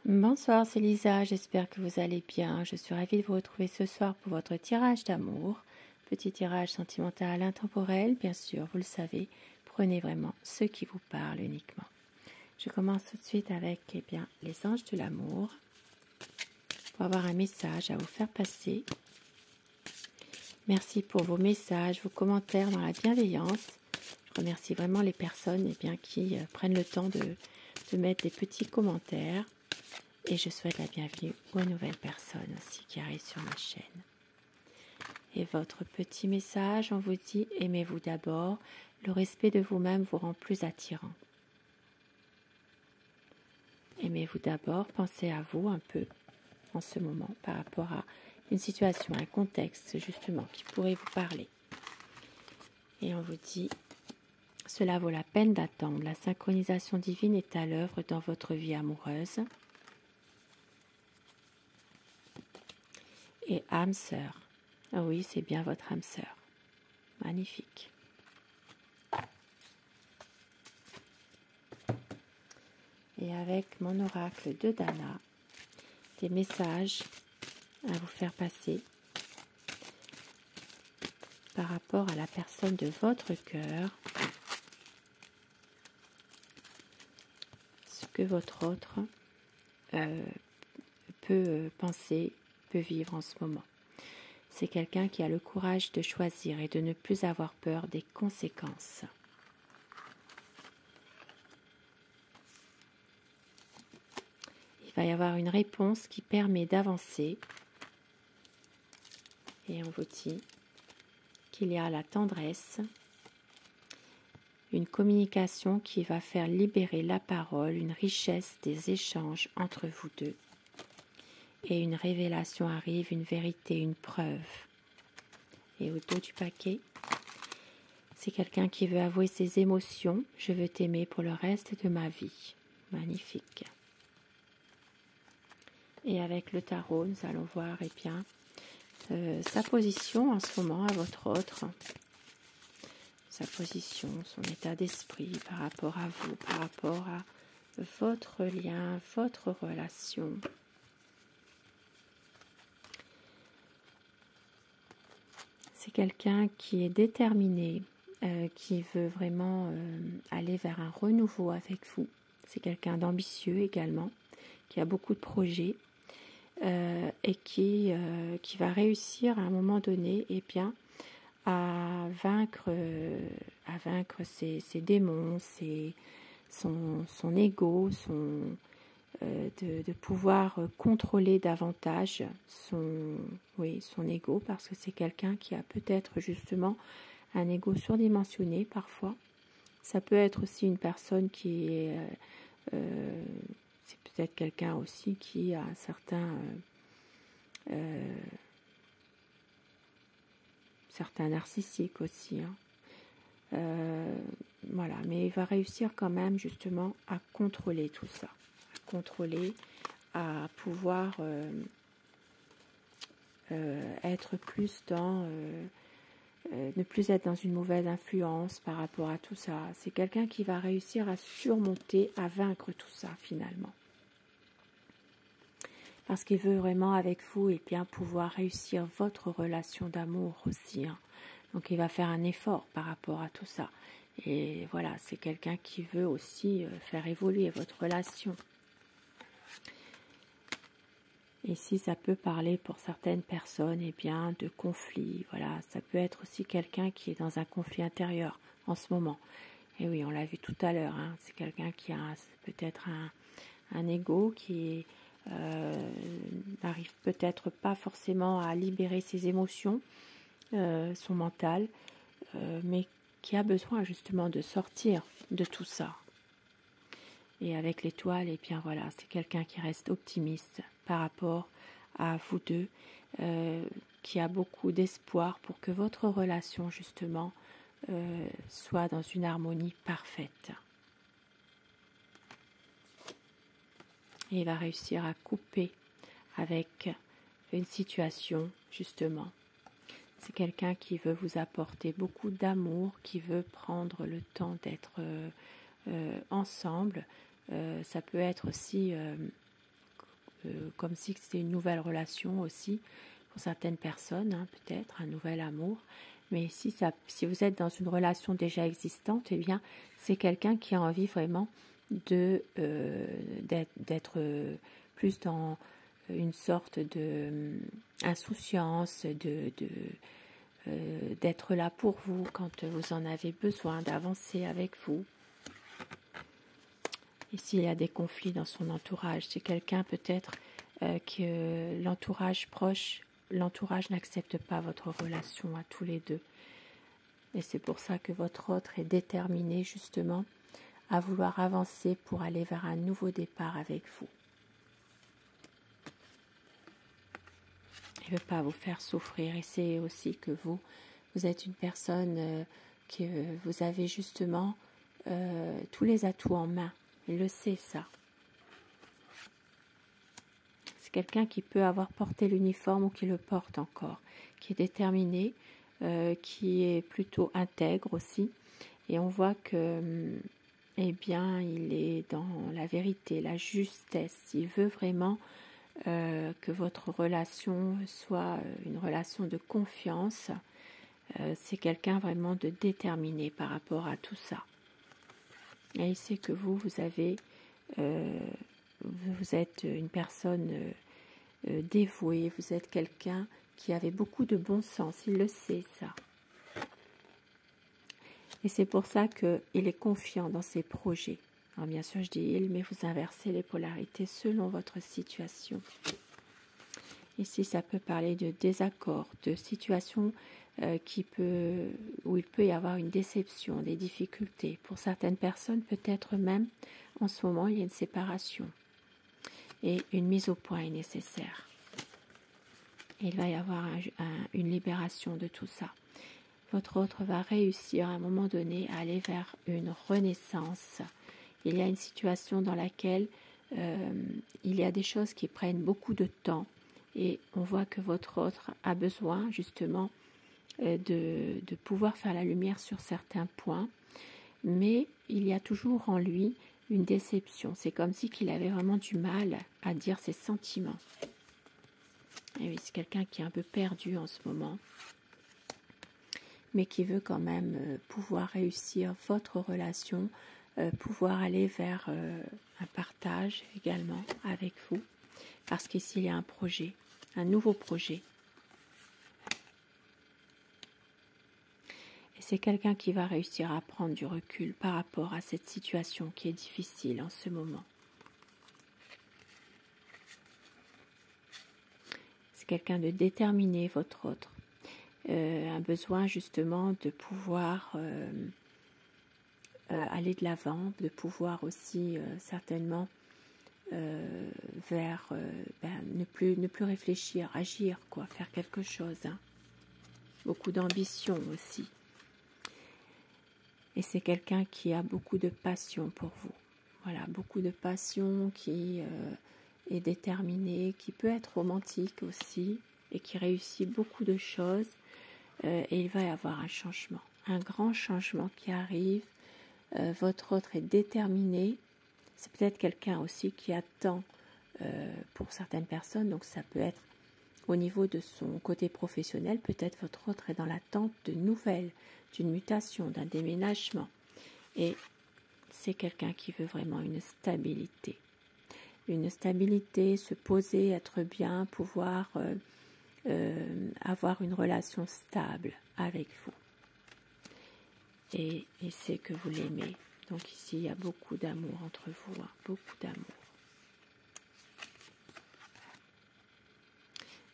Bonsoir, c'est Lisa, j'espère que vous allez bien. Je suis ravie de vous retrouver ce soir pour votre tirage d'amour. Petit tirage sentimental intemporel, bien sûr, vous le savez. Prenez vraiment ce qui vous parle uniquement. Je commence tout de suite avec les anges de l'amour pour avoir un message à vous faire passer. Merci pour vos messages, vos commentaires dans la bienveillance. Je remercie vraiment les personnes qui prennent le temps de mettre des petits commentaires. Et je souhaite la bienvenue aux nouvelles personnes aussi qui arrivent sur ma chaîne. Et votre petit message, on vous dit, aimez-vous d'abord, le respect de vous-même vous rend plus attirant. Aimez-vous d'abord, pensez à vous un peu en ce moment par rapport à une situation, un contexte justement qui pourrait vous parler. Et on vous dit, cela vaut la peine d'attendre, la synchronisation divine est à l'œuvre dans votre vie amoureuse. Et âme sœur. Ah oui, c'est bien votre âme sœur. Magnifique. Et avec mon oracle de Dana, des messages à vous faire passer par rapport à la personne de votre cœur, ce que votre autre peut penser, peut vivre en ce moment. C'est quelqu'un qui a le courage de choisir et de ne plus avoir peur des conséquences. Il va y avoir une réponse qui permet d'avancer. Et on vous dit qu'il y a la tendresse, une communication qui va faire libérer la parole, une richesse des échanges entre vous deux. Et une révélation arrive, une vérité, une preuve. Et au dos du paquet, c'est quelqu'un qui veut avouer ses émotions. Je veux t'aimer pour le reste de ma vie. Magnifique. Et avec le tarot, nous allons voir sa position en ce moment à votre autre. Sa position, son état d'esprit par rapport à vous, par rapport à votre lien, votre relation. C'est quelqu'un qui est déterminé, qui veut vraiment aller vers un renouveau avec vous. C'est quelqu'un d'ambitieux également, qui a beaucoup de projets et qui va réussir à un moment donné à vaincre ses démons, son ego, de pouvoir contrôler davantage son ego, parce que c'est quelqu'un qui a peut-être justement un ego surdimensionné parfois. Ça peut être aussi une personne qui est... c'est peut-être quelqu'un aussi qui a un certain narcissique aussi. Voilà, mais il va réussir quand même justement à contrôler tout ça. À pouvoir être plus dans... ne plus être dans une mauvaise influence par rapport à tout ça. C'est quelqu'un qui va réussir à surmonter, à vaincre tout ça finalement. Parce qu'il veut vraiment avec vous pouvoir réussir votre relation d'amour aussi. Donc il va faire un effort par rapport à tout ça. Et voilà, c'est quelqu'un qui veut aussi faire évoluer votre relation. Et si ça peut parler pour certaines personnes, de conflit, voilà, ça peut être aussi quelqu'un qui est dans un conflit intérieur en ce moment. Et oui, on l'a vu tout à l'heure, c'est quelqu'un qui a peut-être un ego qui n'arrive peut-être pas forcément à libérer ses émotions, son mental, mais qui a besoin justement de sortir de tout ça. Et avec l'étoile, voilà, c'est quelqu'un qui reste optimiste par rapport à vous deux, qui a beaucoup d'espoir pour que votre relation justement soit dans une harmonie parfaite. Et il va réussir à couper avec une situation justement. C'est quelqu'un qui veut vous apporter beaucoup d'amour, qui veut prendre le temps d'être ensemble. Ça peut être aussi comme si c'était une nouvelle relation aussi, pour certaines personnes, hein, peut-être, un nouvel amour. Mais si vous êtes dans une relation déjà existante, eh bien, c'est quelqu'un qui a envie vraiment d'être plus dans une sorte de insouciance, d'être là pour vous quand vous en avez besoin, d'avancer avec vous. Et s'il y a des conflits dans son entourage, c'est quelqu'un peut-être que l'entourage proche, l'entourage n'accepte pas votre relation à tous les deux. Et c'est pour ça que votre autre est déterminé justement à vouloir avancer pour aller vers un nouveau départ avec vous. Il ne veut pas vous faire souffrir. Et c'est aussi que vous êtes une personne que vous avez justement tous les atouts en main. Il le sait, ça. C'est quelqu'un qui peut avoir porté l'uniforme ou qui le porte encore, qui est déterminé, qui est plutôt intègre aussi. Et on voit que, eh bien, il est dans la vérité, la justesse. Il veut vraiment que votre relation soit une relation de confiance. C'est quelqu'un vraiment de déterminé par rapport à tout ça. Et il sait que vous êtes une personne dévouée, vous êtes quelqu'un qui avait beaucoup de bon sens, il le sait ça. Et c'est pour ça qu'il est confiant dans ses projets. Alors bien sûr je dis il, mais vous inversez les polarités selon votre situation. Ici ça peut parler de désaccord, de situations où il peut y avoir une déception, des difficultés. Pour certaines personnes, peut-être même en ce moment, il y a une séparation et une mise au point est nécessaire. Et il va y avoir une libération de tout ça. Votre autre va réussir à un moment donné à aller vers une renaissance. Il y a une situation dans laquelle il y a des choses qui prennent beaucoup de temps et on voit que votre autre a besoin justement de pouvoir faire la lumière sur certains points, mais il y a toujours en lui une déception. C'est comme si qu'il avait vraiment du mal à dire ses sentiments. Et oui, c'est quelqu'un qui est un peu perdu en ce moment, mais qui veut quand même pouvoir réussir votre relation, pouvoir aller vers un partage également avec vous, parce qu'ici il y a un projet, un nouveau projet. Et c'est quelqu'un qui va réussir à prendre du recul par rapport à cette situation qui est difficile en ce moment. C'est quelqu'un de déterminé, votre autre. Un besoin justement de pouvoir aller de l'avant, de pouvoir aussi certainement vers ne plus réfléchir, agir, quoi, faire quelque chose. Hein. Beaucoup d'ambition aussi. Et c'est quelqu'un qui a beaucoup de passion pour vous. Voilà, beaucoup de passion, qui est déterminé, qui peut être romantique aussi, et qui réussit beaucoup de choses. Et il va y avoir un changement, un grand changement qui arrive. Votre autre est déterminé. C'est peut-être quelqu'un aussi qui attend pour certaines personnes, donc ça peut être au niveau de son côté professionnel, peut-être votre autre est dans l'attente de nouvelles, d'une mutation, d'un déménagement. Et c'est quelqu'un qui veut vraiment une stabilité. Une stabilité, se poser, être bien, pouvoir avoir une relation stable avec vous. Et c'est que vous l'aimez. Donc ici, il y a beaucoup d'amour entre vous, hein, beaucoup d'amour.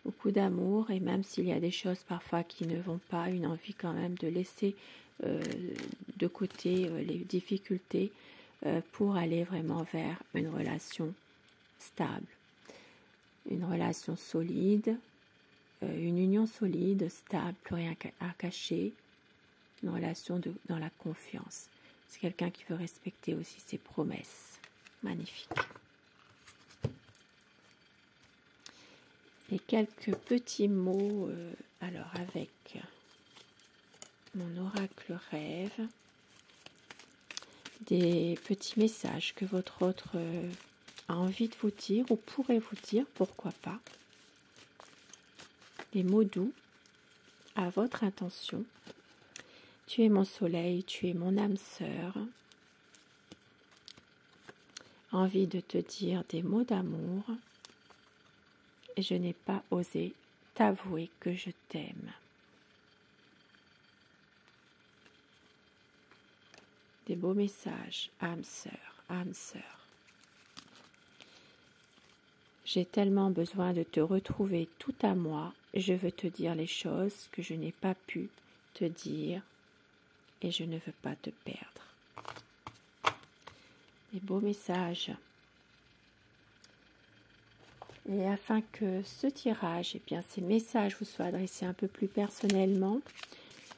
Beaucoup d'amour, et même s'il y a des choses parfois qui ne vont pas, une envie quand même de laisser de côté les difficultés pour aller vraiment vers une relation stable, une relation solide, une union solide, stable, plus rien à cacher, une relation dans la confiance. C'est quelqu'un qui veut respecter aussi ses promesses. Magnifique. Et quelques petits mots, alors avec mon oracle rêve, des petits messages que votre autre a envie de vous dire ou pourrait vous dire, pourquoi pas, des mots doux à votre intention. Tu es mon soleil, tu es mon âme sœur. Envie de te dire des mots d'amour et je n'ai pas osé t'avouer que je t'aime. Des beaux messages, âme sœur, âme sœur. J'ai tellement besoin de te retrouver tout à moi, je veux te dire les choses que je n'ai pas pu te dire et je ne veux pas te perdre. Des beaux messages. Et afin que ce tirage, eh bien, ces messages vous soient adressés un peu plus personnellement,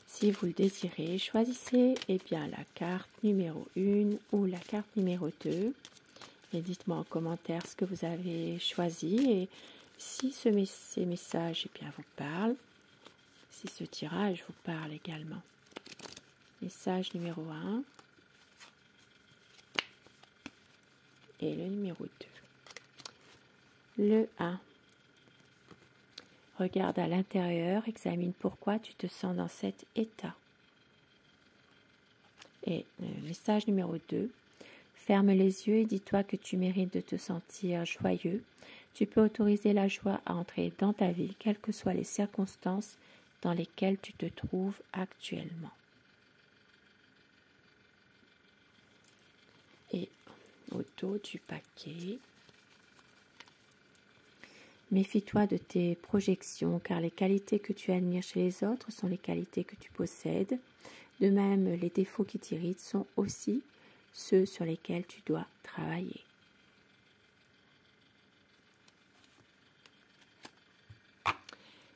si vous le désirez, choisissez eh bien, la carte numéro 1 ou la carte numéro 2 et dites-moi en commentaire ce que vous avez choisi et si ces messages eh bien, vous parlent, si ce tirage vous parle également. Message numéro 1 et le numéro 2. Le 1. Regarde à l'intérieur, examine pourquoi tu te sens dans cet état. Et le message numéro 2. Ferme les yeux et dis-toi que tu mérites de te sentir joyeux. Tu peux autoriser la joie à entrer dans ta vie, quelles que soient les circonstances dans lesquelles tu te trouves actuellement. Et au dos du paquet, méfie-toi de tes projections, car les qualités que tu admires chez les autres sont les qualités que tu possèdes. De même, les défauts qui t'irritent sont aussi ceux sur lesquels tu dois travailler.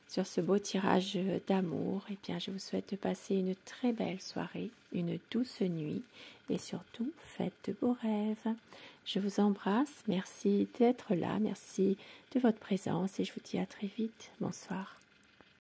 Sur ce beau tirage d'amour, eh bien, je vous souhaite de passer une très belle soirée, une douce nuit et surtout, faites de beaux rêves. Je vous embrasse, merci d'être là, merci de votre présence et je vous dis à très vite. Bonsoir.